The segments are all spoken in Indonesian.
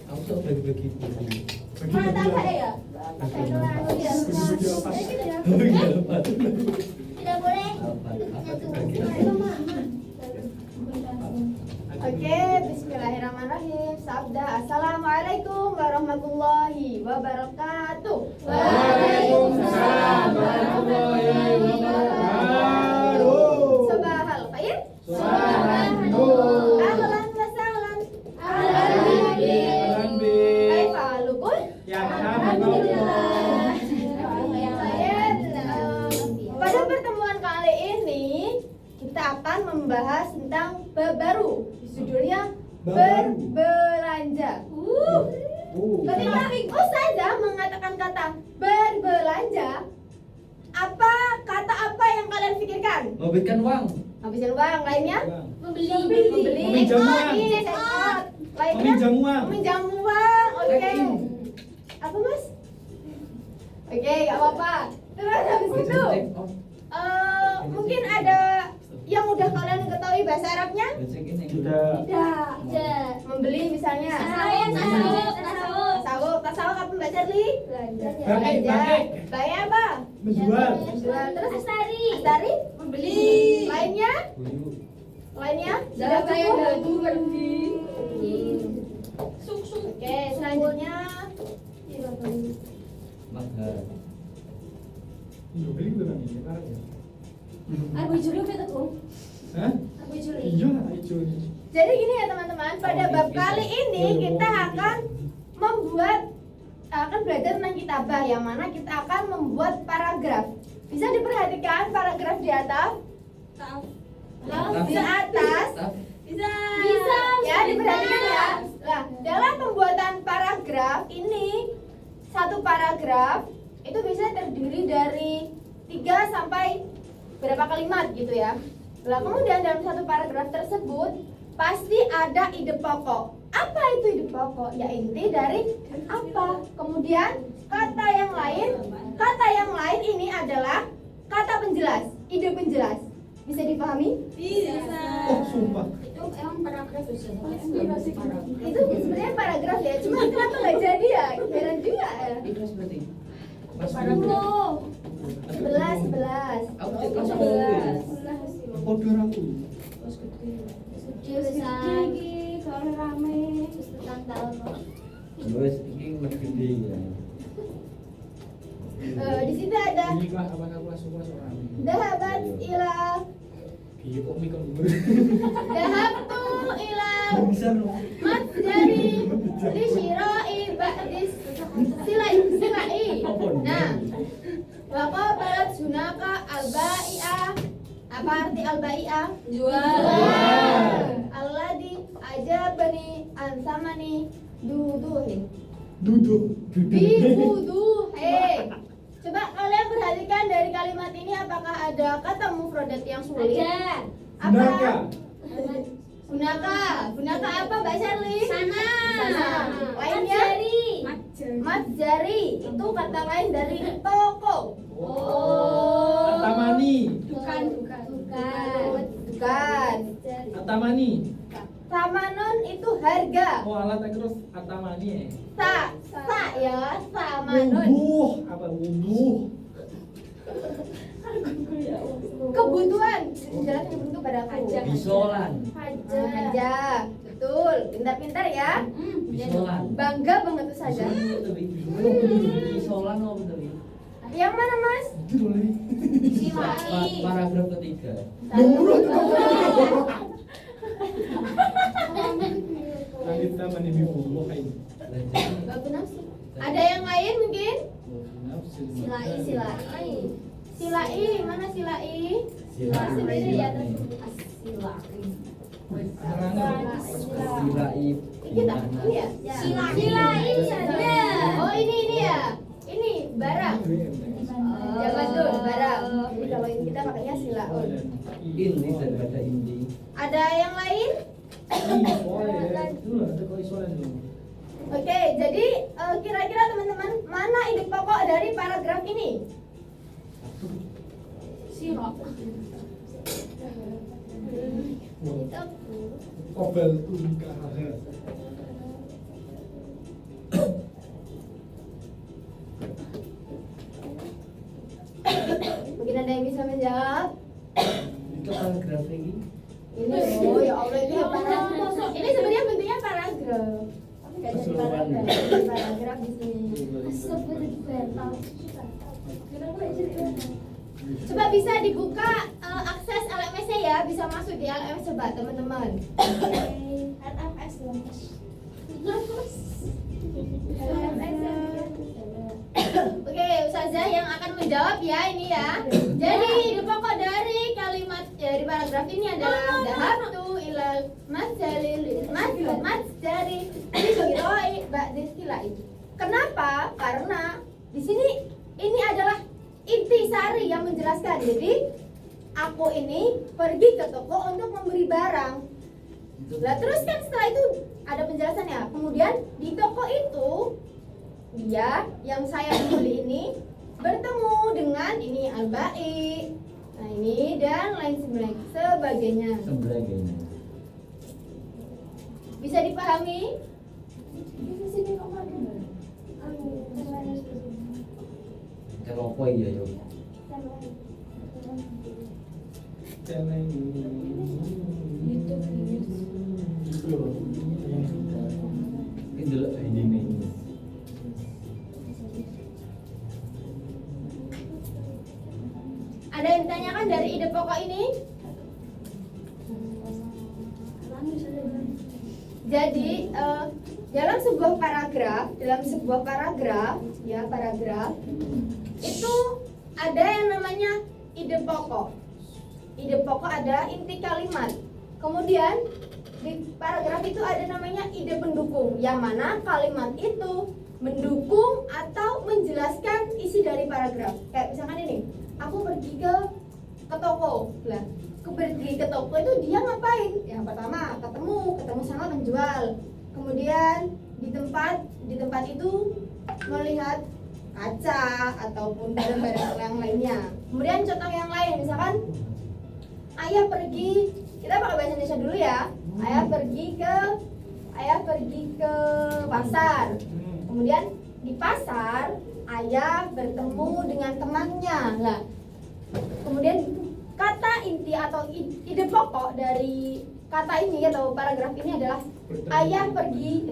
Aku tuh bagi-bagi buku. Mana tambah ya? Tidak boleh. Oke, bismillahirrahmanirrahim. Sabda assalamualaikum warahmatullahi wabarakatuh. Waalaikumsalam warahmatullahi wabarakatuh. Sabahal khair. Sabahan nur. Ahlan wa sahlan. Ahlan bi. Kaifa halukum? Ya alhamdulillah. Pada pertemuan kali ini kita akan membahas tentang bab baru. Judulnya berbelanja. Ketika Ustazah mengatakan kata berbelanja, kata apa yang kalian pikirkan? Memberikan uang. Habisin uang, lainnya? Membeli. Meminjam uang. Lainnya? Meminjam uang. Meminjam uang. Oke. Checking. Apa mas? Oke, gak apa-apa. Terus habis itu, mungkin ada yang udah kalian ketahui bahasa Arabnya? Cek ini. Sudah. Tidak. Membeli misalnya. Tasawuf apa Mbak Charlie? Belanja. Bayar apa? Menjual. Menjual. Terus Astari? Membeli. Lainnya? Lainnya? Sudah cukup? Oke, selanjutnya Mahal. Iya, beli berapa nih? Tarik ya. Aku juri apa tuh? Hah? Aku juri. Iya, itu. jadi gini ya teman-teman, pada bab kali ini kita akan belajar tentang kitabah, yang mana kita akan membuat paragraf. Bisa diperhatikan paragraf di atas? Di atas? Bisa ya, diperhatikan ya. Nah, dalam pembuatan paragraf ini, satu paragraf itu bisa terdiri dari 3 sampai berapa kalimat gitu ya. Nah, kemudian dalam satu paragraf tersebut pasti ada ide pokok. Apa itu ide pokok? Ya inti dari apa. Kemudian kata yang lain ini adalah kata penjelas, ide penjelas. Bisa dipahami? Oh, sumpah. Itu emang paragraf bisa. Itu sebenarnya paragraf ya, cuma kenapa nggak jadi ya? Heran juga ya. Ikhlas berarti. Mas Oh, 11. Aku cek kelas 10. Order aku. Kalau rame. Wes iki gede ya. Di situ ada Ini kah apa kelas orang. dahabat ila Iya kok mikir. dahabtu ila Bisa loh. matjari li syira'i ba'dis silai. Nah, wa barat sunaka albai'ah. Apa arti albai'ah? Jual. Alladhi ajabani ansamani duduhin. Duduk. Biwuduhe. Coba kalian perhatikan dari kalimat ini, apakah ada kata mufradat yang sulit? Bunaka. Bunaka apa Mbak Charlie? Sana. Lainnya? Matjari. Itu kata lain dari toko. Atamani. Bukan. Atamani. Samanon itu harga. Oh, alat terus atamani ya. Sa ya, samanon. Apa wunduh? Kebutuhan. Jelaskan kebutuhan pada aku. Bisolan. Aja. Betul. Pintar-pintar ya. Bisolan. Bangga banget tuh saja. Bisolan apa betul? Yang mana Mas? Paragraf ketiga. Langit taman ini wunduh ini. Babu nafsi. Ada yang lain mungkin? Silai, mana silai? Sendiri ya Silai. Kita ini ya? Silai ada. Oh ini ya. Ini barang. Ya betul, barang. Jadi kalau ini kita pakainya silaun. Ini daripada ini. Ada yang lain? Oke, jadi kira-kira teman-teman mana ide pokok dari paragraf ini? Sirop. Kobel tuh nikah. Ada yang bisa menjawab? Itu paragraf lagi. Ini oh ya Allah itu ya paragraf. Ini sebenarnya bentuknya paragraf. Tapi nggak jadi paragraf. Jadi paragraf di sini. Coba bisa dibuka akses LMS-nya ya, bisa masuk di LMS coba teman-teman. LMS dong. Oke, Ustazah yang akan menjawab ya ini ya. Jadi ide pokok dari kalimat dari paragraf ini adalah dhahabtu ilal masjalil masjari listiroi ba'distilai. Kenapa? Karena di sini ini adalah inti sari yang menjelaskan. Jadi aku ini pergi ke toko untuk membeli barang. Lah terus kan setelah itu ada penjelasannya. Kemudian di toko itu dia yang saya beli ini bertemu dengan ini al-bai. Nah ini dan lain sebagainya. Sebagainya. Bisa dipahami? Kalau apa ya yo? Celeng. Itu loh. Ini dulu ini. Ada yang ditanyakan dari ide pokok ini? Jadi dalam sebuah paragraf ya paragraf itu ada yang namanya ide pokok. Ide pokok ada inti kalimat. Kemudian di paragraf itu ada namanya ide pendukung, yang mana kalimat itu mendukung atau menjelaskan isi dari paragraf. Kayak misalkan ini, aku pergi ke toko. Lah, pergi ke toko itu dia ngapain? Yang pertama ketemu sama penjual. Kemudian di tempat itu melihat kaca ataupun barang-barang yang lainnya. Kemudian contoh yang lain, misalkan ayah pergi, kita pakai bahasa Indonesia dulu ya. Ayah pergi ke pasar. Kemudian di pasar ayah bertemu dengan temannya. Lah, kemudian kata inti atau ide pokok dari kata ini atau paragraf ini adalah ayah pergi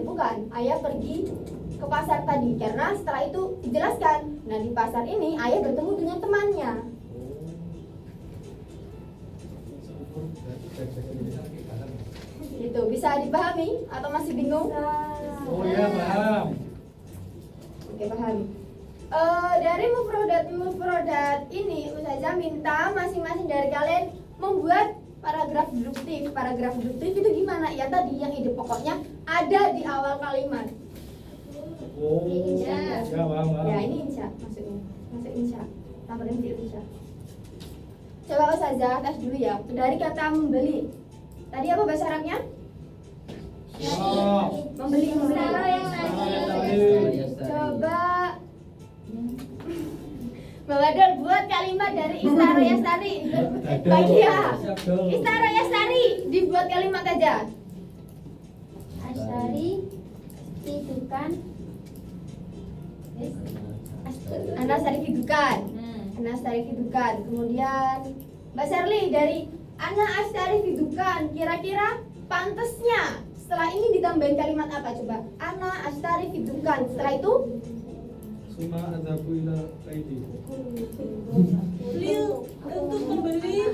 ke pasar tadi, karena setelah itu dijelaskan. Nah di pasar ini ayah bertemu dengan temannya. Itu bisa dipahami atau masih bingung? Oh iya paham. Oke paham. Dari mufrodat ini Ustazah minta masing-masing dari kalian membuat paragraf deduktif. Paragraf deduktif itu gimana? Ya tadi yang ide pokoknya ada di awal kalimat. Oh. Ya. Ya paham. Ya ini insya maksudnya. Masuk insya. Tambahin di insya. Coba Ustazah tes dulu ya. Dari kata membeli. Tadi apa bahasa Arabnya? Oh. Membeli. Coba Bawadol buat kalimat dari Istara Yastari. Bagia. Istara Yastari dibuat kalimat aja. Astari tidukan. Anastari Fidukan. Anastari Fidukan. Kemudian Mbak Sherly dari Ana Astari Fidukan. Kira-kira pantesnya setelah ini ditambahin kalimat apa coba? Ana Astari Fidukan. Setelah itu Suma adzabu ila aidi. Untuk membeli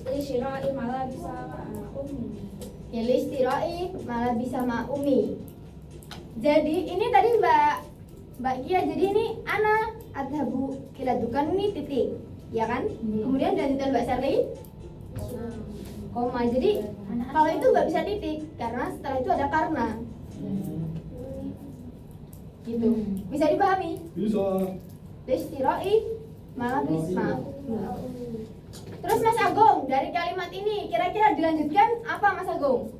Lishirai malah bisa umi. ya listiroi malah bisa ma'umi. Jadi ini tadi Mbak Gia, jadi ini ana adhabu ila dukan ini titik, ya kan? Kemudian dilanjutkan Mbak Sherly koma. Jadi kalau itu nggak bisa titik karena setelah itu ada karena. Gitu. Bisa dipahami? Bisa. Listiroi malah bisa. Terus Mas Agung, dari kalimat ini kira-kira dilanjutkan apa Mas Agung?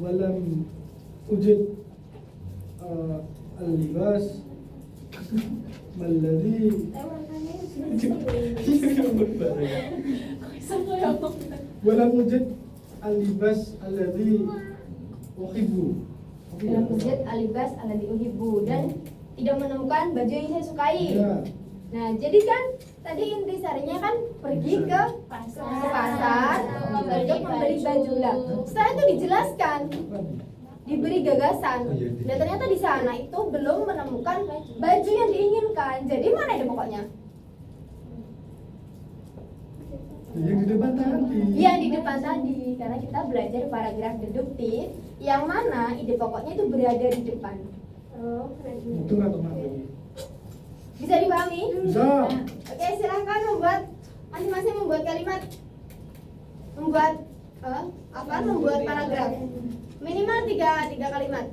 Walam ujid al-libas alladhi walam ujid al-libas alladhi Uhibbu. Dalam wujud alibas alladzi uhibbu dan tidak menemukan baju yang saya sukai. Ya. Nah, jadi kan tadi intisarinya kan pergi ke pasar untuk membeli baju lah. Setelah itu dijelaskan, Apa nih? diberi gagasan. Dan ternyata di sana itu belum menemukan baju yang diinginkan. Jadi mana itu pokoknya? Yang di depan tadi. Yang di depan tadi, karena kita belajar paragraf deduktif yang mana ide pokoknya itu berada di depan. Oh, keren. Itu atau mana lagi? Bisa dipahami? Bisa. Oke, silahkan membuat masing-masing membuat kalimat, membuat membuat paragraf minimal tiga kalimat.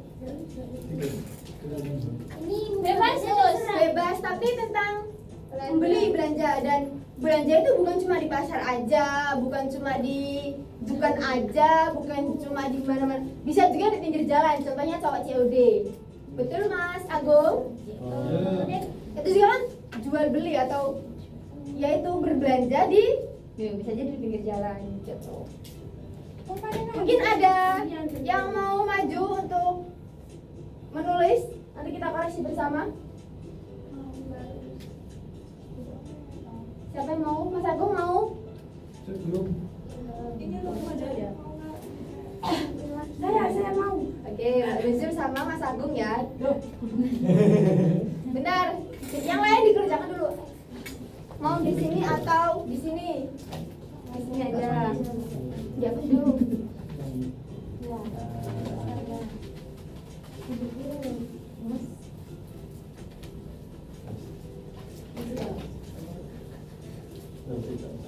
Ini bebas terus. Bebas, tapi tentang membeli belanja, dan belanja itu bukan cuma di pasar aja, bukan cuma di dukan aja, bukan cuma di mana-mana, bisa juga di pinggir jalan. Contohnya cowok COD. Betul Mas Agung? Ya. Itu juga kan jual beli atau yaitu berbelanja di bisa jadi di pinggir jalan gitu. Mungkin ada yang mau maju untuk menulis, nanti kita koreksi bersama. Siapa yang mau? Mas Agung mau? Sebelum. Ini lu aja ya. Saya mau. Oke, Ruzur sama Mas Agung ya. Benar. Yang lain dikerjakan dulu. Mau di sini atau di sini? Di sini aja. Dihapus dulu. Ya.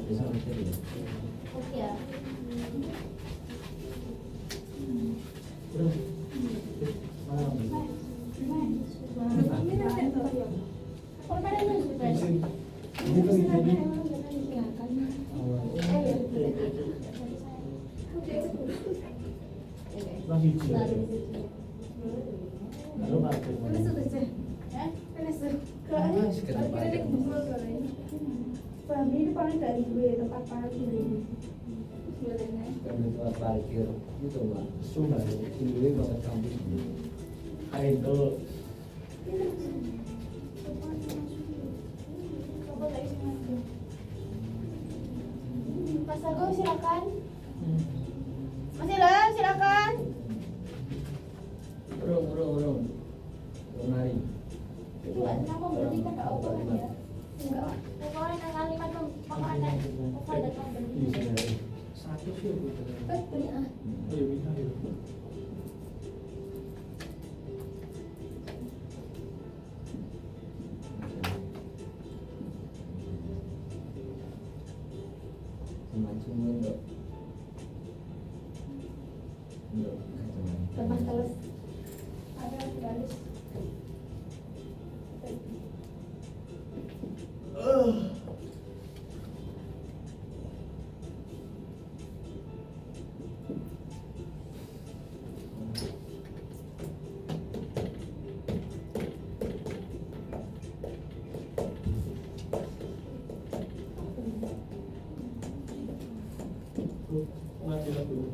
Bisa materi ya. Oke ya. Ini kan jadi lagi Ini paling dari gue tempat parkir. Tempat parkir itu Mbak. Sungai ini banget kampus. Itu Mas Agung silakan. Mas Ilham silakan. urung nari. Itu kan kenapa berarti kan gak auto kan ya? Enggak. Pokoknya kalimat pokoknya pokoknya datang berarti. satu sih Betul ya. Ayo kita ayo. Cuma untuk Lepas terus. Ada garis. Nanti dulu.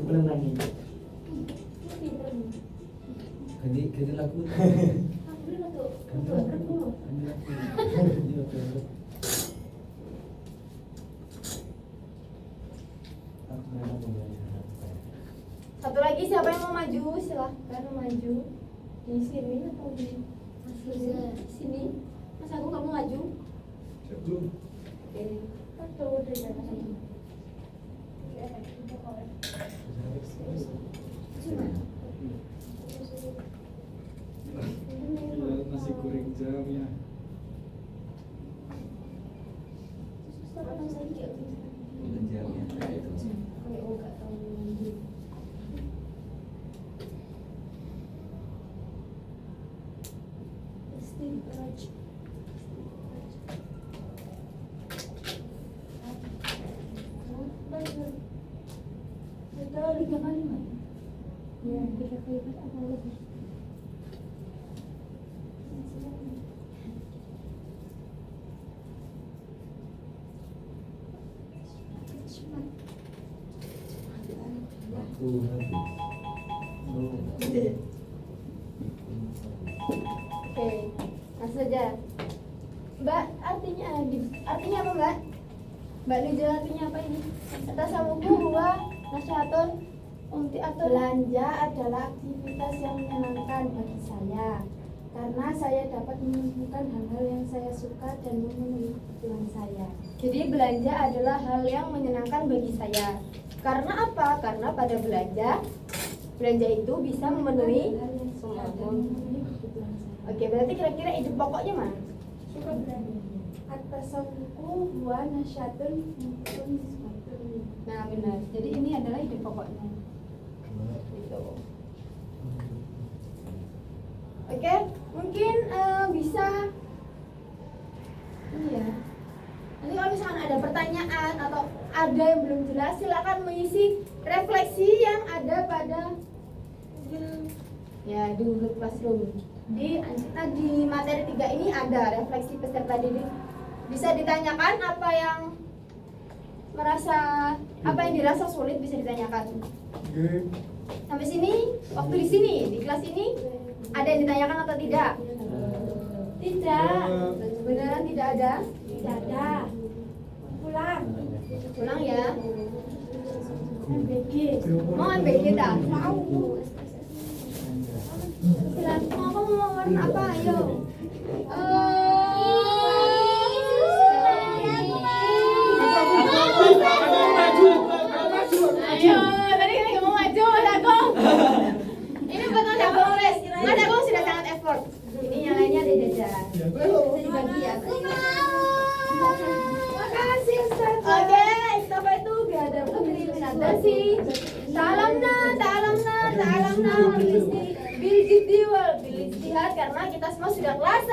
Benar lagi. Ganti lagu. Satu lagi siapa yang mau maju? Silahkan maju. Di sini atau di sini? Mas Agung kamu maju? Sebelum Oke. nasi goreng jam ya. Ya, 3 kalimat atau lebih. Waktu habis. Oke, langsung saja. Mbak, artinya apa Mbak? Mbak Liza, artinya apa ini? Kata samuku huwa nasihatun atau belanja adalah aktivitas yang menyenangkan bagi saya karena saya dapat menemukan hal-hal yang saya suka dan memenuhi kebutuhan saya. Jadi belanja adalah hal yang menyenangkan bagi saya. Karena apa? Karena pada belanja itu bisa memenuhi semua. Oke, berarti kira-kira ide pokoknya mana? Atas samuku huwa nasihatun. Nah, benar. Jadi ini adalah ide pokoknya. Gitu. Oke, mungkin bisa ini ya. Nanti kalau misalkan ada pertanyaan atau ada yang belum jelas, silakan mengisi refleksi yang ada pada ya di Google Classroom. Di materi 3 ini ada refleksi peserta didik. Bisa ditanyakan apa yang dirasa sulit, bisa ditanyakan. Sampai sini, waktu di sini, di kelas ini ada yang ditanyakan atau tidak? Tidak. Beneran tidak ada? Tidak ada. Pulang ya. MBG. Mau MBG tak? Mau. Silakan. Kamu mau warna apa? Ayo. Ayo, tadi kan nggak mau maju, Mas Agung. Ini buat Mas Agung, Mas Agung sudah sangat effort. Ini yang lainnya ada jajan. Bisa dibagi ya. Makasih Ustaz. Oke, estafet itu biada putri minadasi. Ta'alamna, bil jiddi wal bil ijtihad, karena kita semua sudah kelas